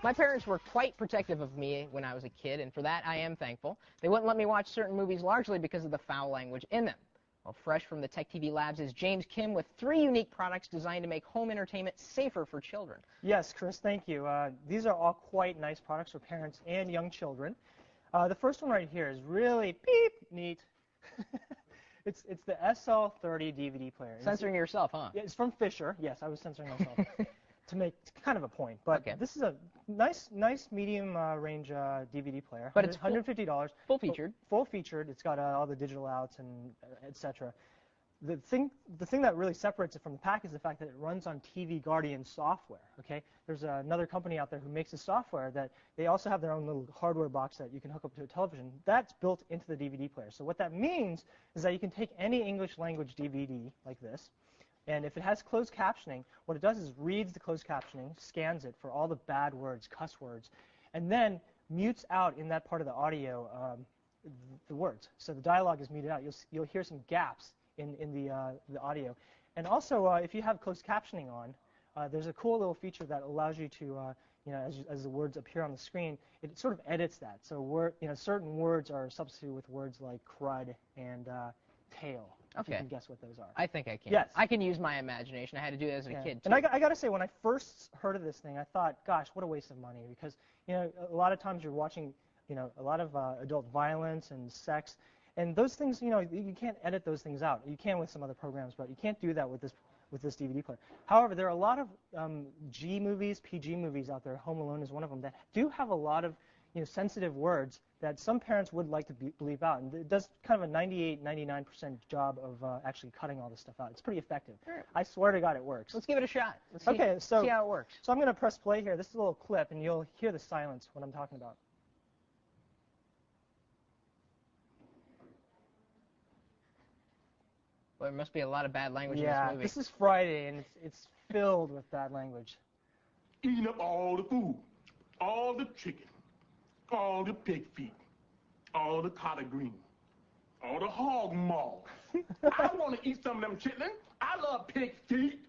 My parents were quite protective of me when I was a kid, and for that I am thankful. They wouldn't let me watch certain movies largely because of the foul language in them. Well, fresh from the Tech TV Labs is James Kim with 3 unique products designed to make home entertainment safer for children. Yes, Chris, thank you. These are all quite nice products for parents and young children. The first one right here is really neat. It's the SL30 DVD player. Censoring yourself, huh? Yeah, it's from Fisher. Yes, I was censoring myself to make kind of a point. But okay. This is a nice medium range DVD player. But it's $150. Full featured. Full featured. It's got all the digital outs and etc. The thing that really separates it from the pack is the fact that it runs on TV Guardian software. Okay, there's another company out there who makes the software that they also have their own little hardware box that you can hook up to a television. That's built into the DVD player. So what that means is that you can take any English language DVD like this, and if it has closed captioning, what it does is reads the closed captioning, scans it for all the bad words, cuss words, and then mutes out in that part of the audio the words. So the dialogue is muted out. You'll hear some gaps in the audio. And also, if you have closed captioning on, there's a cool little feature that allows you to, as the words appear on the screen, it sort of edits that. So certain words are substituted with words like crud and tail. If you can guess what those are. I think I can. Yes. I can use my imagination. I had to do it as a kid, too. And I got to say, when I first heard of this thing, I thought, gosh, what a waste of money. Because, a lot of times you're watching, a lot of adult violence and sex. And those things, you can't edit those things out. You can with some other programs, but you can't do that with this DVD player. However, there are a lot of G movies, PG movies out there. Home Alone is one of them that do have a lot of sensitive words that some parents would like to bleep out. And it does kind of a 99% job of actually cutting all this stuff out. It's pretty effective. Sure. I swear to God, it works. Let's give it a shot. Let's see how it works. So I'm going to press play here. This is a little clip, and you'll hear the silence when I'm talking about. Well, there must be a lot of bad language in this movie. Yeah, this is Friday, and it's filled with bad language. Eating up all the food, all the chicken, all the pig feet, all the collard green, all the hog maw. I want to eat some of them chitlin. I love pig feet.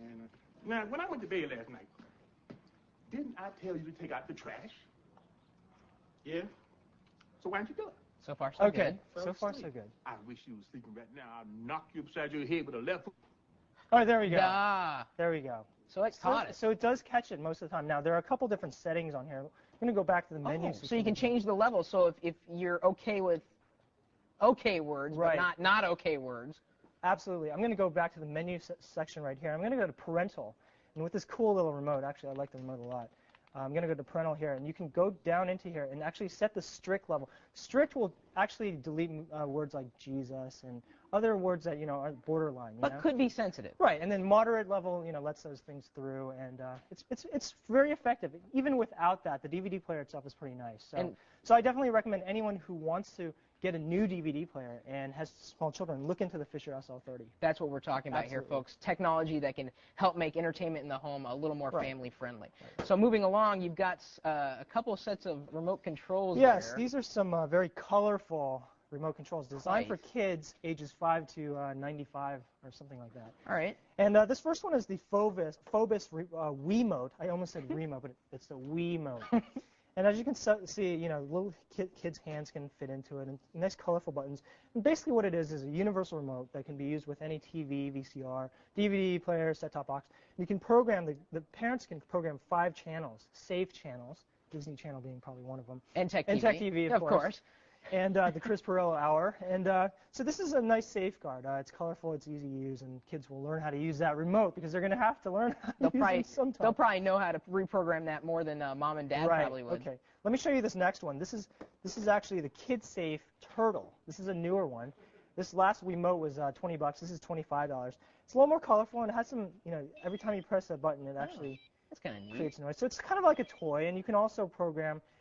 And now, when I went to bed last night, didn't I tell you to take out the trash? Yeah? So why didn't you do it? So far, so good. So far, so good. I wish you was sleeping right now. I'll knock you upside your head with a left foot. All right, there we go. Yeah. There we go. So it's taught us. So it does catch it most of the time. Now, there are a couple different settings on here. I'm going to go back to the menu. So you can change the level. So if you're okay with okay words, right, but not okay words. Absolutely. I'm going to go back to the menu section right here. I'm going to go to parental. And with this cool little remote, actually, I like the remote a lot. I'm going to go to parental here, and you can go down into here and actually set the strict level. Strict will actually delete words like Jesus and other words that are borderline. But could be sensitive. Right, and then moderate level lets those things through, and it's very effective. Even without that, the DVD player itself is pretty nice. So I definitely recommend anyone who wants to get a new DVD player and has small children, look into the Fisher SL30. That's what we're talking about here, folks. Technology that can help make entertainment in the home a little more family-friendly. Right. So moving along, you've got a couple of sets of remote controls Yes, these are some very colorful remote controls designed for kids ages 5 to 95 or something like that. All right. And this first one is the Phobos Wiimote. I almost said remote, but it's the Wiimote. And as you can see, little kids' hands can fit into it, and nice colorful buttons. And basically what it is a universal remote that can be used with any TV, VCR, DVD player, set-top box. You can program, the parents can program 5 channels, safe channels, Disney Channel being probably one of them. And Tech TV. And Tech TV, of course. And the Chris Perillo Hour. And so this is a nice safeguard. It's colorful, it's easy to use, and kids will learn how to use that remote because they're going to have to learn how to use it sometime. They'll probably know how to reprogram that more than mom and dad probably would. Okay. Let me show you this next one. This is actually the kid-safe Turtle. This is a newer one. This last Wiimote was $20. This is $25. It's a little more colorful, and it has some, every time you press a button, it actually creates noise. So it's kind of like a toy, and you can also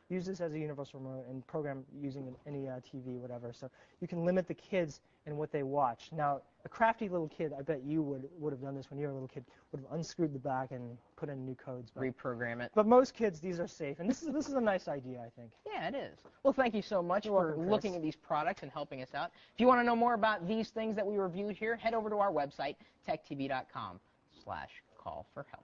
use this as a universal remote and program using any TV, whatever. So you can limit the kids and what they watch. Now, a crafty little kid, I bet you would have done this when you were a little kid, would have unscrewed the back and put in new codes. Reprogram it. But most kids, these are safe. And this is a nice idea, I think. Yeah, it is. Well, thank you so much for looking at these products and helping us out. If you want to know more about these things that we reviewed here, head over to our website, techtv.com/call for help.